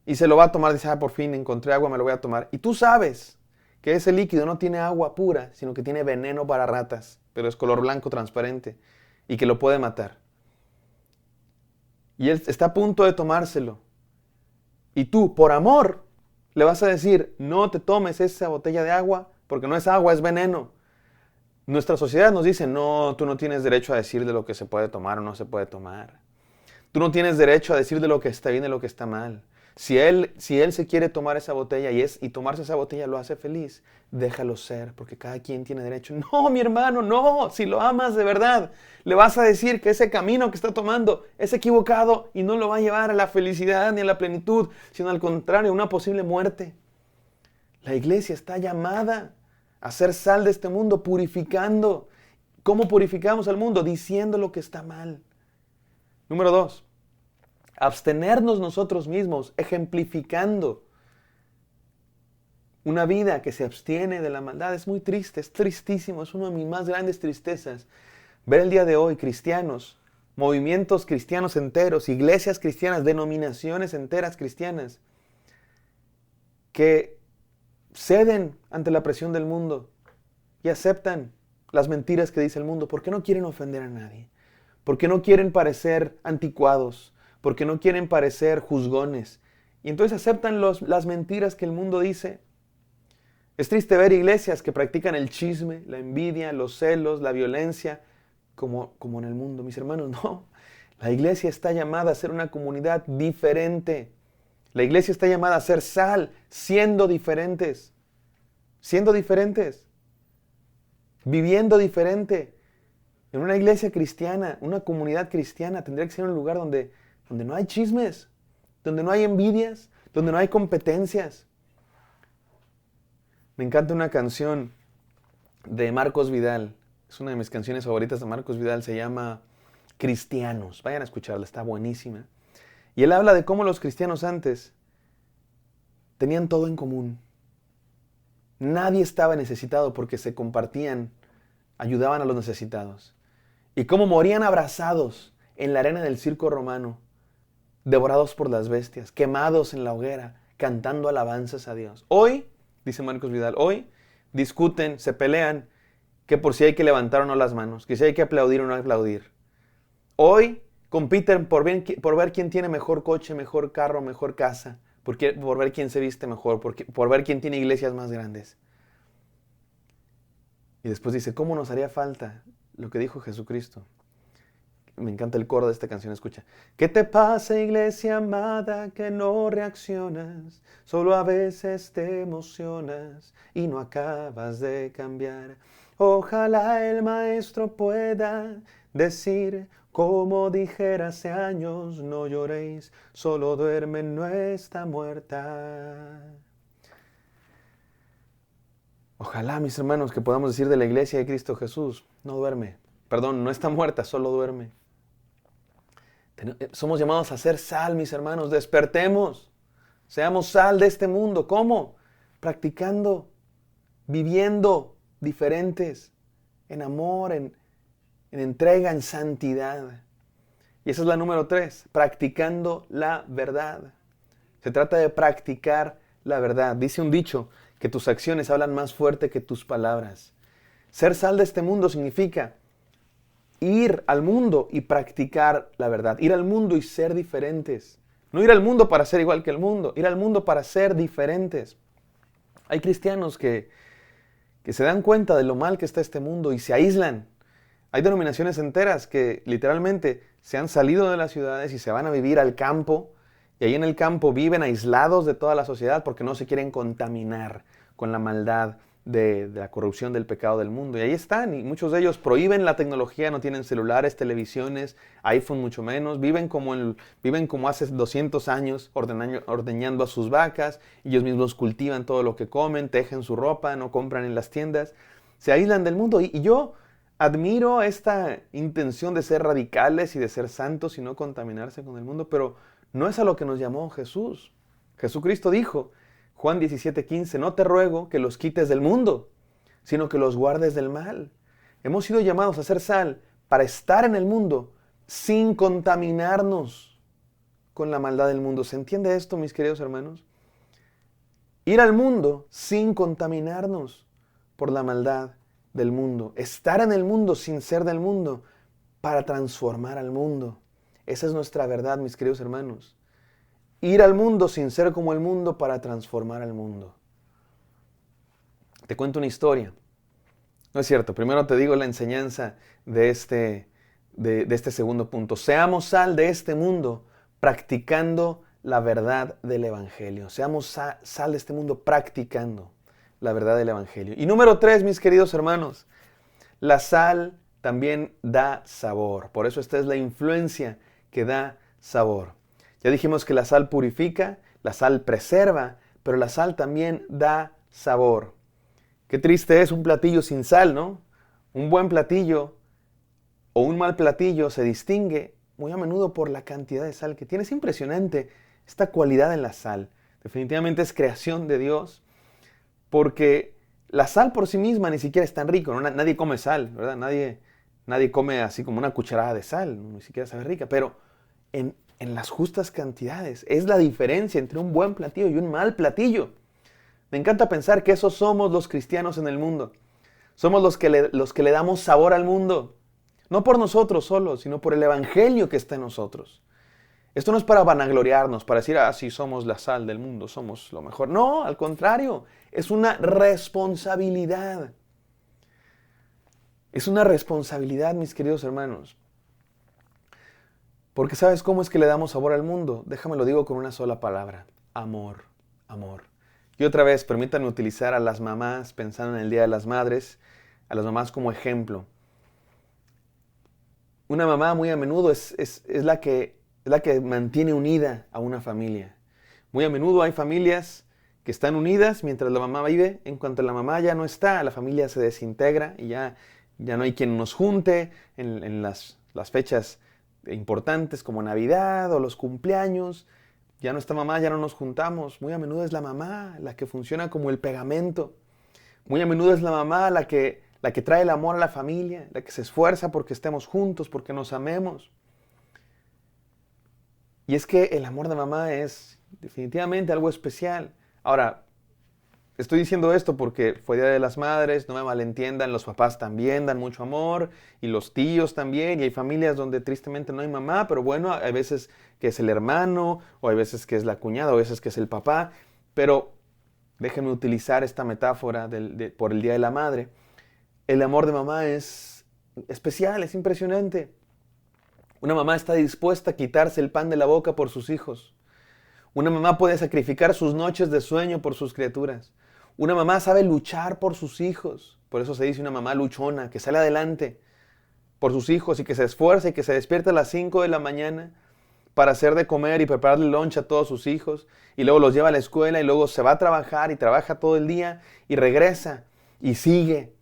y se lo va a tomar, dice, por fin encontré agua, me lo voy a tomar. Y tú sabes que ese líquido no tiene agua pura, sino que tiene veneno para ratas, pero es color blanco transparente, y que lo puede matar. Y él está a punto de tomárselo. Y tú, por amor, le vas a decir, no te tomes esa botella de agua, porque no es agua, es veneno. Nuestra sociedad nos dice, no, tú no tienes derecho a decir de lo que se puede tomar o no se puede tomar. Tú no tienes derecho a decir de lo que está bien y de lo que está mal. Si él se quiere tomar esa botella y tomarse esa botella lo hace feliz, déjalo ser, porque cada quien tiene derecho. No, mi hermano, no. Si lo amas de verdad, le vas a decir que ese camino que está tomando es equivocado y no lo va a llevar a la felicidad ni a la plenitud, sino al contrario, a una posible muerte. La iglesia está llamada a ser sal de este mundo, purificando. ¿Cómo purificamos al mundo? Diciendo lo que está mal. Número 2, abstenernos nosotros mismos, ejemplificando una vida que se abstiene de la maldad. Es muy triste, es tristísimo, es una de mis más grandes tristezas. Ver el día de hoy cristianos, movimientos cristianos enteros, iglesias cristianas, denominaciones enteras cristianas, que ceden ante la presión del mundo y aceptan las mentiras que dice el mundo, porque no quieren ofender a nadie, porque no quieren parecer anticuados, porque no quieren parecer juzgones. Y entonces aceptan las mentiras que el mundo dice. Es triste ver iglesias que practican el chisme, la envidia, los celos, la violencia, como en el mundo. Mis hermanos, no. La iglesia está llamada a ser una comunidad diferente. La iglesia está llamada a ser sal, siendo diferentes. Siendo diferentes. Viviendo diferente. En una iglesia cristiana, una comunidad cristiana, tendría que ser un lugar donde no hay chismes, donde no hay envidias, donde no hay competencias. Me encanta una canción de Marcos Vidal. Es una de mis canciones favoritas de Marcos Vidal. Se llama Cristianos. Vayan a escucharla, está buenísima. Y él habla de cómo los cristianos antes tenían todo en común. Nadie estaba necesitado porque se compartían, ayudaban a los necesitados. Y cómo morían abrazados en la arena del circo romano, devorados por las bestias, quemados en la hoguera, cantando alabanzas a Dios. Hoy, dice Marcos Vidal, hoy discuten, se pelean, que por si hay que levantar o no las manos, que si hay que aplaudir o no aplaudir. Hoy compiten por ver quién tiene mejor coche, mejor carro, mejor casa, por ver quién se viste mejor, por ver quién tiene iglesias más grandes. Y después dice, ¿cómo nos haría falta lo que dijo Jesucristo? Me encanta el coro de esta canción, escucha. ¿Qué te pasa, iglesia amada, que no reaccionas? Solo a veces te emocionas y no acabas de cambiar. Ojalá el maestro pueda decir, como dijera hace años, no lloréis, solo duerme, no está muerta. Ojalá, mis hermanos, que podamos decir de la iglesia de Cristo Jesús, no duerme. Perdón, no está muerta, solo duerme. Somos llamados a ser sal, mis hermanos. Despertemos. Seamos sal de este mundo. ¿Cómo? Practicando, viviendo diferentes, en amor, en entrega, en santidad. Y esa es la número 3, practicando la verdad. Se trata de practicar la verdad. Dice un dicho, que tus acciones hablan más fuerte que tus palabras. Ser sal de este mundo significa ir al mundo y practicar la verdad. Ir al mundo y ser diferentes. No ir al mundo para ser igual que el mundo. Ir al mundo para ser diferentes. Hay cristianos que se dan cuenta de lo mal que está este mundo y se aíslan. Hay denominaciones enteras que literalmente se han salido de las ciudades y se van a vivir al campo. Y ahí en el campo viven aislados de toda la sociedad porque no se quieren contaminar con la maldad de la corrupción, del pecado del mundo. Y ahí están, y muchos de ellos prohíben la tecnología, no tienen celulares, televisiones, iPhone mucho menos, viven como hace 200 años, ordeñando a sus vacas, ellos mismos cultivan todo lo que comen, tejen su ropa, no compran en las tiendas, se aíslan del mundo. Y yo admiro esta intención de ser radicales y de ser santos y no contaminarse con el mundo, pero no es a lo que nos llamó Jesús. Jesucristo dijo, Juan 17:15, no te ruego que los quites del mundo, sino que los guardes del mal. Hemos sido llamados a ser sal para estar en el mundo sin contaminarnos con la maldad del mundo. ¿Se entiende esto, mis queridos hermanos? Ir al mundo sin contaminarnos por la maldad del mundo. Estar en el mundo sin ser del mundo para transformar al mundo. Esa es nuestra verdad, mis queridos hermanos. Ir al mundo sin ser como el mundo para transformar al mundo. Te cuento una historia. No es cierto, primero te digo la enseñanza de este segundo punto. Seamos sal de este mundo practicando la verdad del Evangelio. Seamos sal de este mundo practicando la verdad del Evangelio. Y número 3, mis queridos hermanos, la sal también da sabor. Por eso esta es la influencia que da sabor. Ya dijimos que la sal purifica, la sal preserva, pero la sal también da sabor. Qué triste es un platillo sin sal, ¿no? Un buen platillo o un mal platillo se distingue muy a menudo por la cantidad de sal que tiene. Es impresionante esta cualidad en la sal. Definitivamente es creación de Dios, porque la sal por sí misma ni siquiera es tan rico, ¿no? Nadie come sal, ¿verdad? Nadie come así como una cucharada de sal, ¿no? Ni siquiera sabe rica, pero en las justas cantidades es la diferencia entre un buen platillo y un mal platillo. Me encanta pensar que esos somos los cristianos en el mundo. Somos los que le damos sabor al mundo. No por nosotros solos, sino por el evangelio que está en nosotros. Esto no es para vanagloriarnos, para decir, sí, somos la sal del mundo, somos lo mejor. No, al contrario, es una responsabilidad. Es una responsabilidad, mis queridos hermanos. Porque ¿sabes cómo es que le damos sabor al mundo? Déjame lo digo con una sola palabra. Amor, amor. Y otra vez, permítanme utilizar a las mamás, pensando en el Día de las Madres, a las mamás como ejemplo. Una mamá muy a menudo es la que mantiene unida a una familia. Muy a menudo hay familias que están unidas mientras la mamá vive. En cuanto la mamá ya no está, la familia se desintegra y ya no hay quien nos junte en las fechas importantes como Navidad o los cumpleaños. Ya no está mamá, ya no nos juntamos. Muy a menudo es la mamá la que funciona como el pegamento. Muy a menudo es la mamá la que trae el amor a la familia, la que se esfuerza porque estemos juntos, porque nos amemos. Y es que el amor de mamá es definitivamente algo especial. Ahora, estoy diciendo esto porque fue Día de las Madres, no me malentiendan, los papás también dan mucho amor, y los tíos también, y hay familias donde tristemente no hay mamá, pero bueno, hay veces que es el hermano, o hay veces que es la cuñada, o hay veces que es el papá, pero déjenme utilizar esta metáfora por el Día de la Madre. El amor de mamá es especial, es impresionante. Una mamá está dispuesta a quitarse el pan de la boca por sus hijos. Una mamá puede sacrificar sus noches de sueño por sus criaturas. Una mamá sabe luchar por sus hijos. Por eso se dice una mamá luchona, que sale adelante por sus hijos y que se esfuerza y que se despierta a las 5 de la mañana para hacer de comer y prepararle lunch a todos sus hijos. Y luego los lleva a la escuela y luego se va a trabajar y trabaja todo el día y regresa y sigue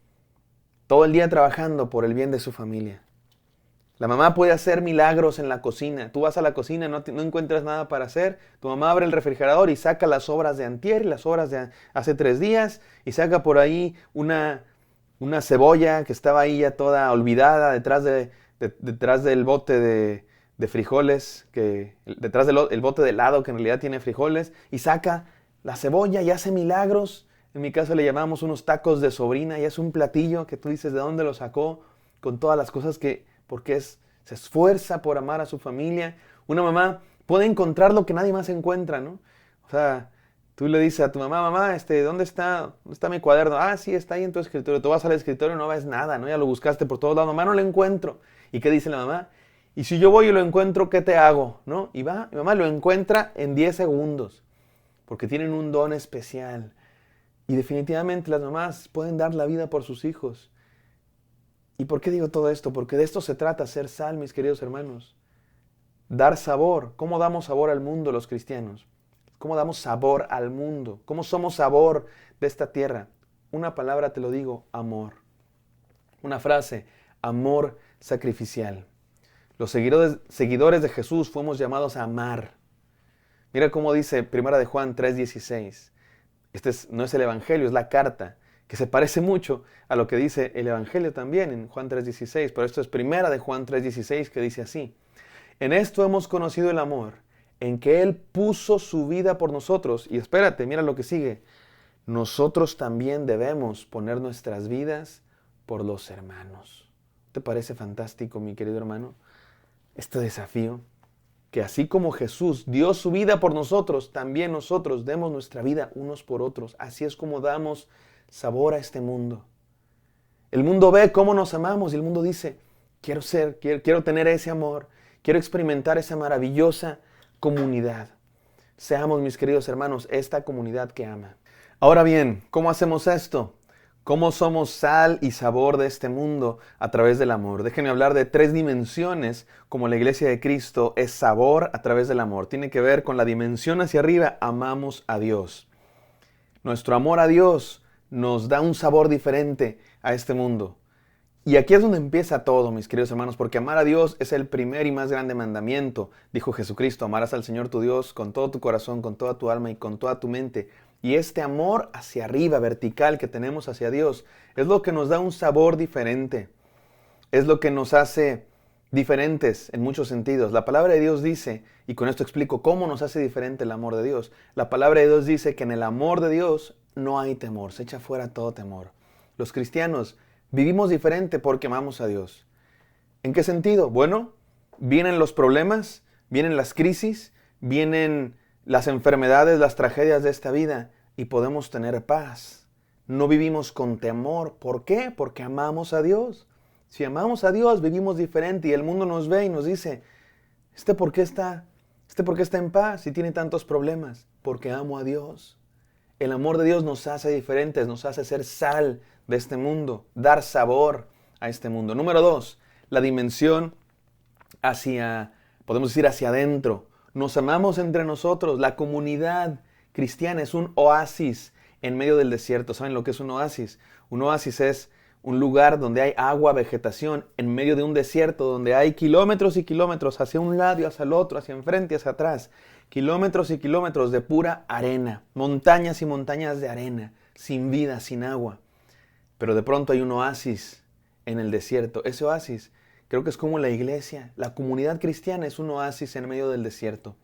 todo el día trabajando por el bien de su familia. La mamá puede hacer milagros en la cocina. Tú vas a la cocina, no encuentras nada para hacer. Tu mamá abre el refrigerador y saca las sobras de antier, las sobras de hace 3 días, y saca por ahí una cebolla que estaba ahí ya toda olvidada detrás del bote de frijoles, detrás del bote de helado que en realidad tiene frijoles, y saca la cebolla y hace milagros. En mi casa le llamamos unos tacos de sobrina, y es un platillo que tú dices de dónde lo sacó, con todas las cosas porque se esfuerza por amar a su familia. Una mamá puede encontrar lo que nadie más encuentra, ¿no? O sea, tú le dices a tu mamá, ¿dónde está mi cuaderno? Sí, está ahí en tu escritorio. Tú vas al escritorio y no ves nada, ¿no? Ya lo buscaste por todos lados. Mamá, no lo encuentro. ¿Y qué dice la mamá? Y si yo voy y lo encuentro, ¿qué te hago? ¿No? Y va, mi mamá lo encuentra en 10 segundos, porque tienen un don especial. Y definitivamente las mamás pueden dar la vida por sus hijos. ¿Y por qué digo todo esto? Porque de esto se trata, ser sal, mis queridos hermanos. Dar sabor. ¿Cómo damos sabor al mundo los cristianos? ¿Cómo damos sabor al mundo? ¿Cómo somos sabor de esta tierra? Una palabra te lo digo, amor. Una frase, amor sacrificial. Los seguidores de Jesús fuimos llamados a amar. Mira cómo dice 1 de Juan 3:16. No es el Evangelio, es la carta, que se parece mucho a lo que dice el Evangelio también en Juan 3:16, pero esto es 1 de Juan 3:16, que dice así: en esto hemos conocido el amor, en que Él puso su vida por nosotros. Y espérate, mira lo que sigue. Nosotros también debemos poner nuestras vidas por los hermanos. ¿Te parece fantástico, mi querido hermano, este desafío? Que así como Jesús dio su vida por nosotros, también nosotros demos nuestra vida unos por otros. Así es como damos sabor a este mundo. El mundo ve cómo nos amamos y el mundo dice, quiero tener ese amor, quiero experimentar esa maravillosa comunidad. Seamos, mis queridos hermanos, esta comunidad que ama. Ahora bien, ¿cómo hacemos esto? ¿Cómo somos sal y sabor de este mundo a través del amor? Déjenme hablar de 3 dimensiones como la Iglesia de Cristo es sabor a través del amor. Tiene que ver con la dimensión hacia arriba, amamos a Dios. Nuestro amor a Dios nos da un sabor diferente a este mundo. Y aquí es donde empieza todo, mis queridos hermanos, porque amar a Dios es el primer y más grande mandamiento. Dijo Jesucristo: amarás al Señor tu Dios con todo tu corazón, con toda tu alma y con toda tu mente. Y este amor hacia arriba, vertical, que tenemos hacia Dios, es lo que nos da un sabor diferente. Es lo que nos hace diferentes en muchos sentidos. La palabra de Dios dice, y con esto explico cómo nos hace diferente el amor de Dios. La palabra de Dios dice que en el amor de Dios no hay temor, se echa fuera todo temor. Los cristianos vivimos diferente porque amamos a Dios. ¿En qué sentido? Bueno, vienen los problemas, vienen las crisis, vienen las enfermedades, las tragedias de esta vida y podemos tener paz. No vivimos con temor. ¿Por qué? Porque amamos a Dios. Si amamos a Dios, vivimos diferente y el mundo nos ve y nos dice: ¿Por qué está en paz y tiene tantos problemas? Porque amo a Dios. El amor de Dios nos hace diferentes, nos hace ser sal de este mundo, dar sabor a este mundo. Número 2, la dimensión podemos decir, hacia adentro. Nos amamos entre nosotros. La comunidad cristiana es un oasis en medio del desierto. ¿Saben lo que es un oasis? Un oasis es un lugar donde hay agua, vegetación, en medio de un desierto, donde hay kilómetros y kilómetros hacia un lado y hacia el otro, hacia enfrente y hacia atrás. Kilómetros y kilómetros de pura arena, montañas y montañas de arena, sin vida, sin agua. Pero de pronto hay un oasis en el desierto. Ese oasis creo que es como la iglesia. La comunidad cristiana es un oasis en medio del desierto.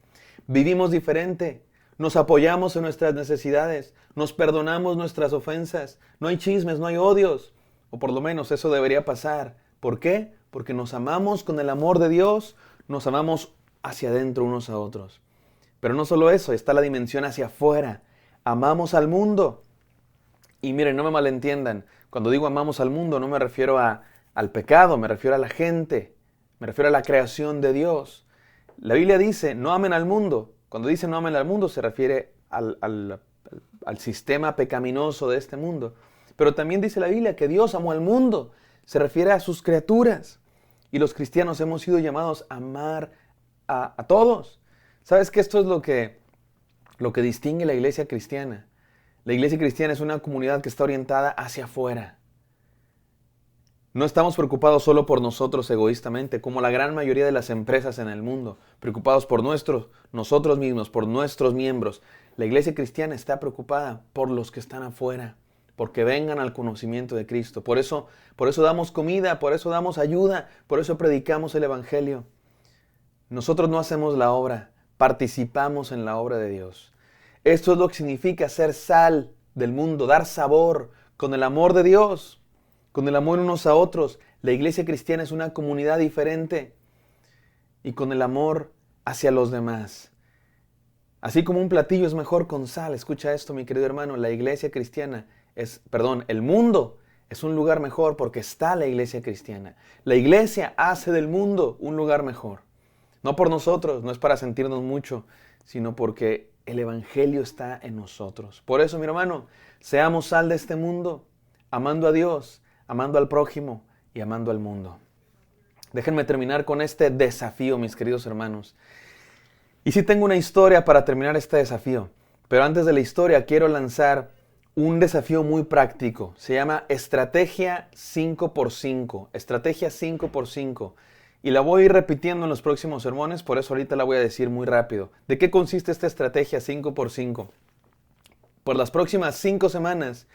Vivimos diferente. Nos apoyamos en nuestras necesidades. Nos perdonamos nuestras ofensas. No hay chismes, no hay odios. O por lo menos eso debería pasar. ¿Por qué? Porque nos amamos con el amor de Dios. Nos amamos hacia adentro unos a otros. Pero no solo eso, está la dimensión hacia afuera. Amamos al mundo. Y miren, no me malentiendan. Cuando digo amamos al mundo, no me refiero al pecado, me refiero a la gente. Me refiero a la creación de Dios. La Biblia dice: no amen al mundo. Cuando dice no amen al mundo, se refiere al sistema pecaminoso de este mundo. Pero también dice la Biblia que Dios amó al mundo. Se refiere a sus criaturas. Y los cristianos hemos sido llamados a amar a todos. ¿Sabes que esto es lo que distingue la iglesia cristiana? La iglesia cristiana es una comunidad que está orientada hacia afuera. No estamos preocupados solo por nosotros egoístamente, como la gran mayoría de las empresas en el mundo, preocupados por nosotros mismos, por nuestros miembros. La iglesia cristiana está preocupada por los que están afuera, porque vengan al conocimiento de Cristo. Por eso damos comida, por eso damos ayuda, por eso predicamos el evangelio. Nosotros no hacemos la obra, participamos en la obra de Dios. Esto es lo que significa ser sal del mundo, dar sabor con el amor de Dios, con el amor unos a otros. La iglesia cristiana es una comunidad diferente y con el amor hacia los demás. Así como un platillo es mejor con sal, escucha esto, mi querido hermano, el mundo es un lugar mejor porque está la iglesia cristiana. La iglesia hace del mundo un lugar mejor. No por nosotros, no es para sentirnos mucho, sino porque el evangelio está en nosotros. Por eso, mi hermano, seamos sal de este mundo, amando a Dios, amando al prójimo y amando al mundo. Déjenme terminar con este desafío, mis queridos hermanos. Y sí tengo una historia para terminar este desafío, pero antes de la historia quiero lanzar un desafío muy práctico. Se llama Estrategia 5x5. Estrategia 5x5. Y la voy a ir repitiendo en los próximos sermones, por eso ahorita la voy a decir muy rápido. ¿De qué consiste esta estrategia 5x5? Por las próximas 5 semanas,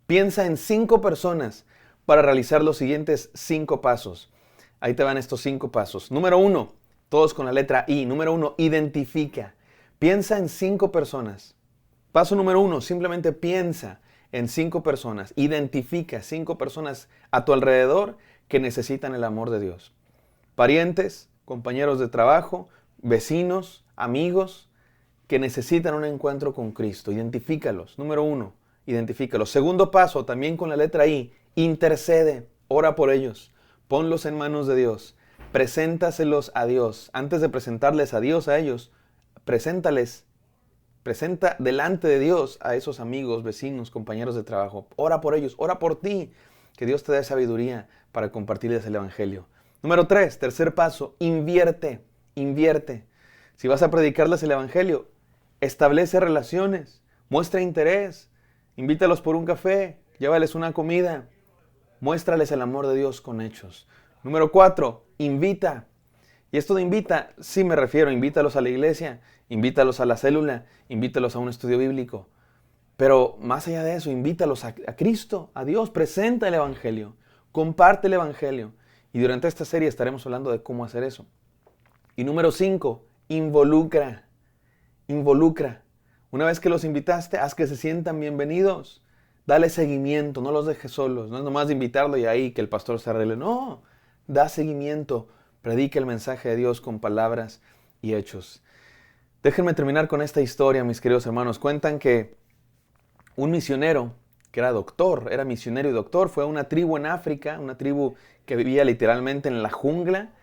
piensa en 5 personas para realizar los siguientes 5 pasos. Ahí te van estos 5 pasos. Número 1, todos con la letra I. Número 1, identifica. Piensa en 5 personas. Paso número 1, simplemente piensa en 5 personas. Identifica 5 personas a tu alrededor que necesitan el amor de Dios. Parientes, compañeros de trabajo, vecinos, amigos que necesitan un encuentro con Cristo. Identifícalos. Número 1, identifícalos. Segundo paso, también con la letra I, intercede, ora por ellos, ponlos en manos de Dios, preséntaselos a Dios. Antes de presentarles a Dios a ellos, presenta delante de Dios a esos amigos, vecinos, compañeros de trabajo. Ora por ellos, ora por ti, que Dios te dé sabiduría para compartirles el evangelio. Número 3, tercer paso, invierte. Si vas a predicarles el evangelio, establece relaciones, muestra interés, Invítalos por un café, llévales una comida, muéstrales el amor de Dios con hechos. Número 4, invita. Y esto de invita, sí me refiero, invítalos a la iglesia, invítalos a la célula, invítalos a un estudio bíblico. Pero más allá de eso, invítalos a Cristo, a Dios, presenta el Evangelio, comparte el Evangelio. Y durante esta serie estaremos hablando de cómo hacer eso. Y número 5, involucra. Involucra. Una vez que los invitaste, haz que se sientan bienvenidos. Dale seguimiento, no los dejes solos. No es nomás invitarlo y ahí que el pastor se arregle. No, da seguimiento. Predica el mensaje de Dios con palabras y hechos. Déjenme terminar con esta historia, mis queridos hermanos. Cuentan que un misionero, que era doctor, era misionero y doctor, fue a una tribu en África, una tribu que vivía literalmente en la jungla,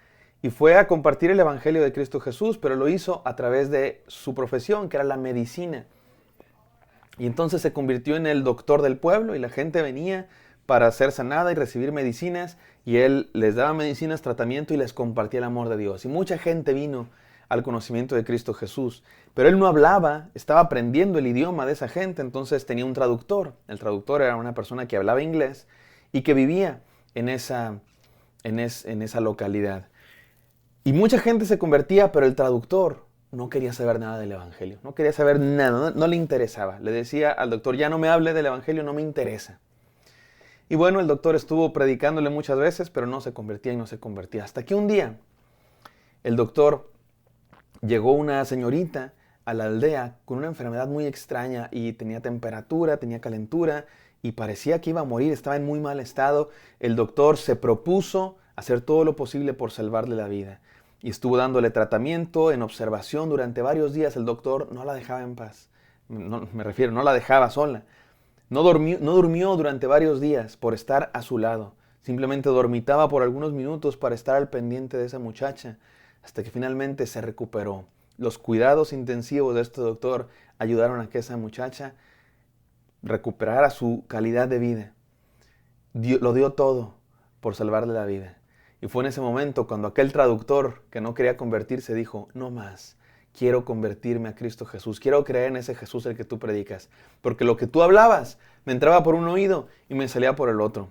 y fue a compartir el Evangelio de Cristo Jesús, pero lo hizo a través de su profesión, que era la medicina. Y entonces se convirtió en el doctor del pueblo, y la gente venía para ser sanada y recibir medicinas, y él les daba medicinas, tratamiento, y les compartía el amor de Dios. Y mucha gente vino al conocimiento de Cristo Jesús. Pero él no hablaba, estaba aprendiendo el idioma de esa gente, entonces tenía un traductor. El traductor era una persona que hablaba inglés y que vivía en esa localidad. Y mucha gente se convertía, pero el traductor no quería saber nada del Evangelio. No quería saber nada, no le interesaba. Le decía al doctor, ya no me hable del Evangelio, no me interesa. Y bueno, el doctor estuvo predicándole muchas veces, pero no se convertía y no se convertía. Hasta que un día el doctor llegó una señorita a la aldea con una enfermedad muy extraña y tenía temperatura, tenía calentura y parecía que iba a morir, estaba en muy mal estado. El doctor se propuso hacer todo lo posible por salvarle la vida y estuvo dándole tratamiento en observación durante varios días. El doctor no la dejaba en paz, no la dejaba sola. No durmió durante varios días por estar a su lado. Simplemente dormitaba por algunos minutos para estar al pendiente de esa muchacha, hasta que finalmente se recuperó. Los cuidados intensivos de este doctor ayudaron a que esa muchacha recuperara su calidad de vida. Lo dio todo por salvarle la vida. Y fue en ese momento cuando aquel traductor que no quería convertirse dijo, no más, quiero convertirme a Cristo Jesús, quiero creer en ese Jesús el que tú predicas, porque lo que tú hablabas me entraba por un oído y me salía por el otro.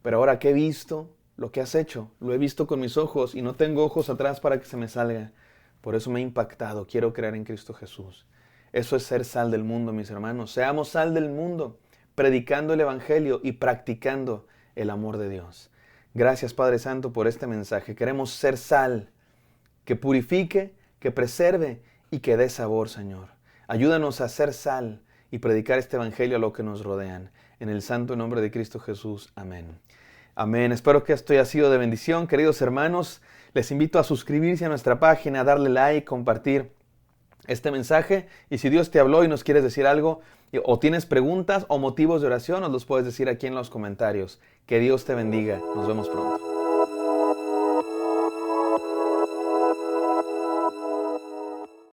Pero ahora que he visto lo que has hecho, lo he visto con mis ojos y no tengo ojos atrás para que se me salga. Por eso me ha impactado, quiero creer en Cristo Jesús. Eso es ser sal del mundo, mis hermanos. Seamos sal del mundo, predicando el Evangelio y practicando el amor de Dios. Gracias, Padre Santo, por este mensaje. Queremos ser sal, que purifique, que preserve y que dé sabor, Señor. Ayúdanos a ser sal y predicar este Evangelio a los que nos rodean. En el santo nombre de Cristo Jesús. Amén. Amén. Espero que esto haya sido de bendición, queridos hermanos. Les invito a suscribirse a nuestra página, darle like, compartir este mensaje. Y si Dios te habló y nos quieres decir algo, o tienes preguntas o motivos de oración, nos los puedes decir aquí en los comentarios. Que Dios te bendiga. Nos vemos pronto.